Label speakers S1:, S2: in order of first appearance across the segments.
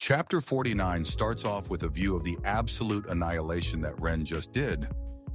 S1: Chapter 49 starts off with a view of the absolute annihilation that Ren just did.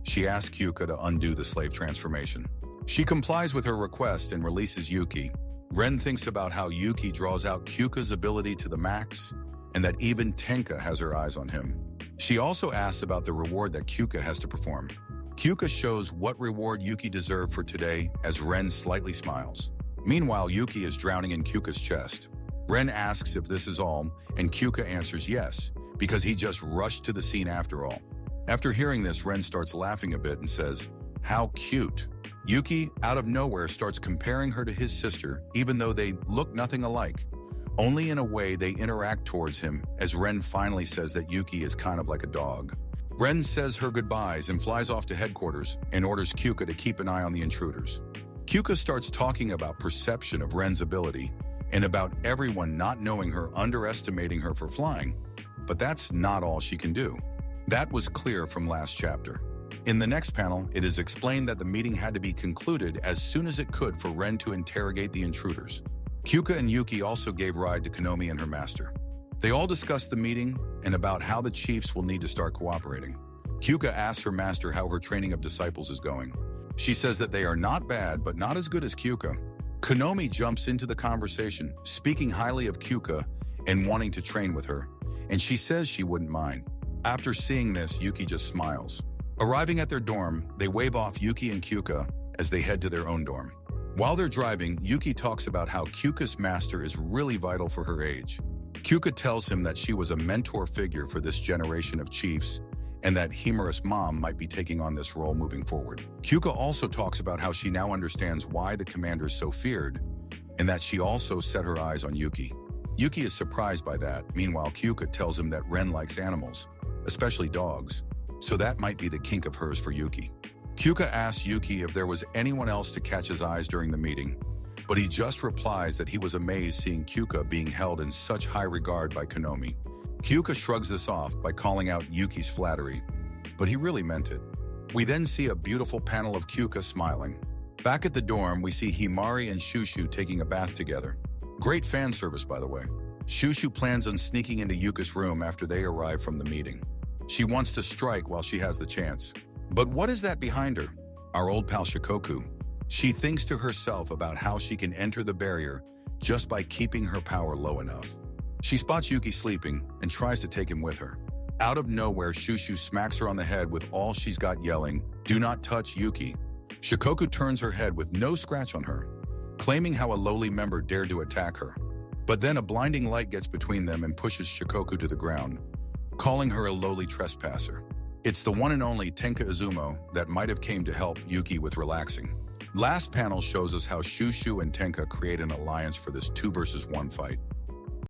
S1: She asks Kyuka to undo the slave transformation. She complies with her request and releases Yuki. Ren thinks about how Yuki draws out Kyuka's ability to the max, and that even Tenka has her eyes on him. She also asks about the reward that Kyuka has to perform. Kyuka shows what reward Yuki deserved for today as Ren slightly smiles. Meanwhile, Yuki is drowning in Kyuka's chest. Ren asks if this is all, and Kyuka answers yes, because he just rushed to the scene after all. After hearing this, Ren starts laughing a bit and says, "How cute." Yuki, out of nowhere, starts comparing her to his sister, even though they look nothing alike. Only in a way they interact towards him, as Ren finally says that Yuki is kind of like a dog. Ren says her goodbyes and flies off to headquarters and orders Kyuka to keep an eye on the intruders. Kyuka starts talking about perception of Ren's ability and about everyone not knowing her, underestimating her for flying. But that's not all she can do. That was clear from last chapter. In the next panel, it is explained that the meeting had to be concluded as soon as it could for Ren to interrogate the intruders. Kyuka and Yuki also gave ride to Konomi and her master. They all discussed the meeting and about how the chiefs will need to start cooperating. Kyuka asks her master how her training of disciples is going. She says that they are not bad, but not as good as Kyuka. Konomi jumps into the conversation, speaking highly of Kyuka and wanting to train with her, and she says she wouldn't mind. After seeing this, Yuki just smiles. Arriving at their dorm, they wave off Yuki and Kyuka as they head to their own dorm. While they're driving, Yuki talks about how Kyuka's master is really vital for her age. Kyuka tells him that she was a mentor figure for this generation of chiefs and that Himura's mom might be taking on this role moving forward. Kyuka also talks about how she now understands why the commander is so feared and that she also set her eyes on Yuki. Yuki is surprised by that. Meanwhile, Kyuka tells him that Ren likes animals, especially dogs, so that might be the kink of hers for Yuki. Kyuka asks Yuki if there was anyone else to catch his eyes during the meeting, but he just replies that he was amazed seeing Kyuka being held in such high regard by Konomi. Kyuka shrugs this off by calling out Yuki's flattery, but he really meant it. We then see a beautiful panel of Kyuka smiling. Back at the dorm, we see Himari and Shushu taking a bath together. Great fan service, by the way. Shushu plans on sneaking into Yuka's room after they arrive from the meeting. She wants to strike while she has the chance. But what is that behind her? Our old pal Shikoku. She thinks to herself about how she can enter the barrier just by keeping her power low enough. She spots Yuki sleeping and tries to take him with her. Out of nowhere, Shushu smacks her on the head with all she's got, yelling, "Do not touch Yuki." Shikoku turns her head with no scratch on her, claiming how a lowly member dared to attack her. But then a blinding light gets between them and pushes Shikoku to the ground, calling her a lowly trespasser. It's the one and only Tenka Izumo that might have came to help Yuki with relaxing. Last panel shows us how Shushu and Tenka create an alliance for this 2 versus 1 fight.